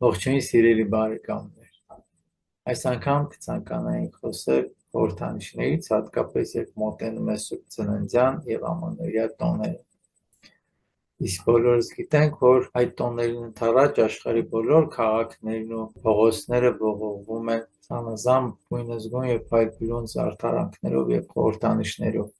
Ողջույն սիրելի բարեկամներ։ Այս անգամ կցանկանայինք խոսել խորհրդանիշներից, հատկապես երբ մոտենում է Սուրբ Ծննդյան եւ ամանորյա տոները։ Իսկ բոլորս գիտենք, որ այդ տոներին ընդառաջ աշխարհի բոլոր քաղաքներն ու փողոցները ողողվում են զանազան բույնզգույն եւ փայլուն զարդարանքներով եւ խորհրդանիշներով։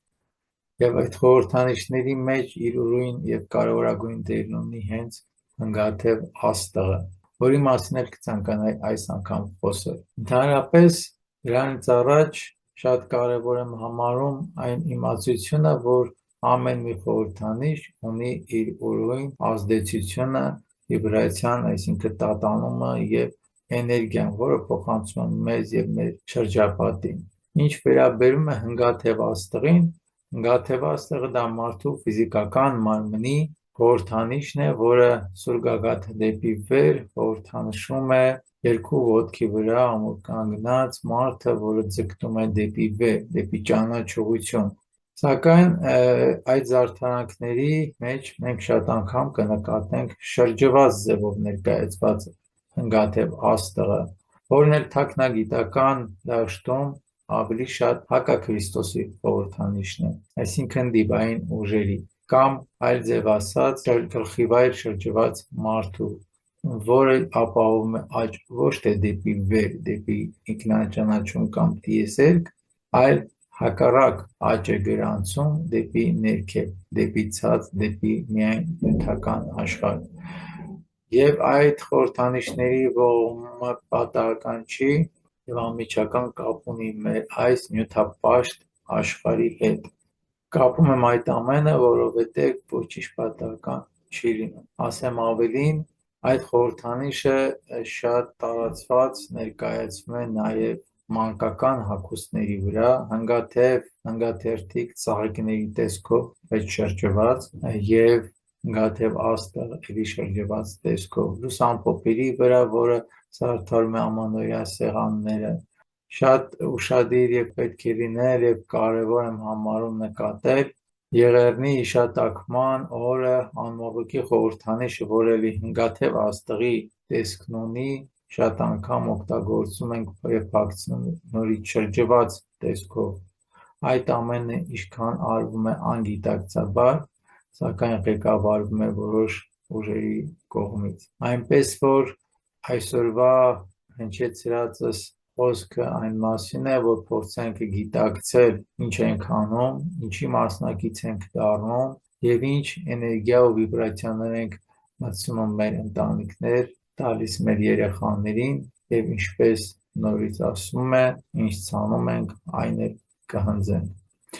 Եվ այդ խորհրդանիշների մեջ իր ուրույն եւ կարևորագույն դերն ունի հենց հնգաթև աստղը, որի մասին էլ կցանկանայի այս անգամ խոսել։ Ընդհանրապես դրանից առաջ շատ կարևոր եմ համարում այն իմացությունը, որ ամեն մի խորհրդանիշ ունի իր ուրույն ազդեցությունը, վիբրացիան, այսինքն տատանումը եւ էներգիան, որը փոխանցում է մեզ եւ մեր շրջապատին։ Ինչ վերաբերում է հնգաթև աստղին, հնգաթև աստղը դա մարդու ֆիզիկական մարմնի խորհրդանիշն է, որը սուրգագաթը դեպի վեր խորհրդանշում է երկու ոտքի վրա ամուր կանգնած մարդը, որը ձգտում է դեպի վեր, դեպի ճանաչողություն։ Սակայն այդ զարդարանքների մեջ մենք շատ անգամ կնկատենք շրջված ձևով ներկայացված հնգաթև աստղը, որն էլ թաքնագիտական դաշտում ավելի շատ հակաքրիստոսի խորհրդանիշն է, այսինքն դիվային ուժերի, կամ այլ ձև ասած գլխիվայր շրջված մարդու, որը ապահովում է աճ ոչ թե դեպի վեր, դեպի ինքնաճանաչում կամ տիեզերք, այլ հակառակ աճ է գրանցում դեպի ներքև, դեպի ցած, դեպի միայն նյութական աշխարհ։ Եվ այդ խորհրդանիշների ողողումը պատահական չի եւ անմիջական կապ ունի մեր այս նյութապաշտ աշխարհի հետ։ Կապում եմ այդ ամենը, որովհետեւ ոչինչ պատահական չի լինում։ Ասեմ ավելին, այդ խորհրդանիշը շատ տարածված ներկայացվում է նաեւ մանկական հագուստների վրա, հնգաթերթիկ ծաղիկների տեսքով շրջված եւ հնգաթև աստղ էլի շրջված տեսքով, լուսամփոփերի վրա, որը զարդարում է ամանորյա սեղանները։ Շատ ուշադիր եւ պետք է լինել եւ կարեւոր եմ համարում նկատել Եղեռնի հիշատակման օրը անմողոքի խորհրդանիշը, որ էլի հնգաթև աստղի տեսքն ունի, շատ անգամ օգտագործում ենք եւ փակցնում նորից շրջված տեսքով։ Այդ ամենը ինչքան արվում է անգիտակցաբար, սակայն ղեկավարվում է որոշ ուժերի կողմից։ Այնպես որ այսօրվա հնչեցրածս խոսքը այն մասին է, որ փորձենք գիտակցել ինչ ենք անում, ինչի մասնակից ենք դառնում եւ ինչ էներգիա ու վիբրացիաներ ենք մտցնում մեր ընտանիքներ, տալիս մեր երեխաներին եւ ինչպես նորից ասում է, ինչ ցանում ենք, այն էլ կհնձենք։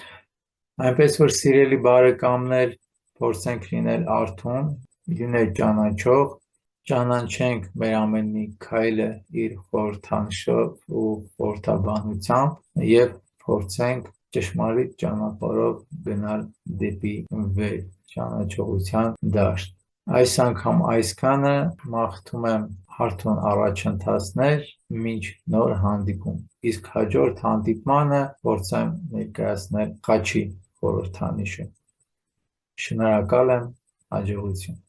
Այնպես որ սիրելի բարեկամներ, փորձենք լինել արթուն, լինել ճանաչող, ճանաչենք մեր ամեն մի քայլը իր խորհրդանշով ու խորհրդաբանությամբ եւ փորձենք ճշմարիտ ճանապարհով գնալ դեպի վեր, ճանաչողության դաշտ։ Այս անգամ այսքանը, մաղթում եմ հարթուն առաջընթացներ մինչ նոր հանդիպում, իսկ հաջորդ հանդիպմանը փորձեմ ներկայացնել խաչի խորհրդանիշը։ Շնորհակալ եմ, հաջողություն։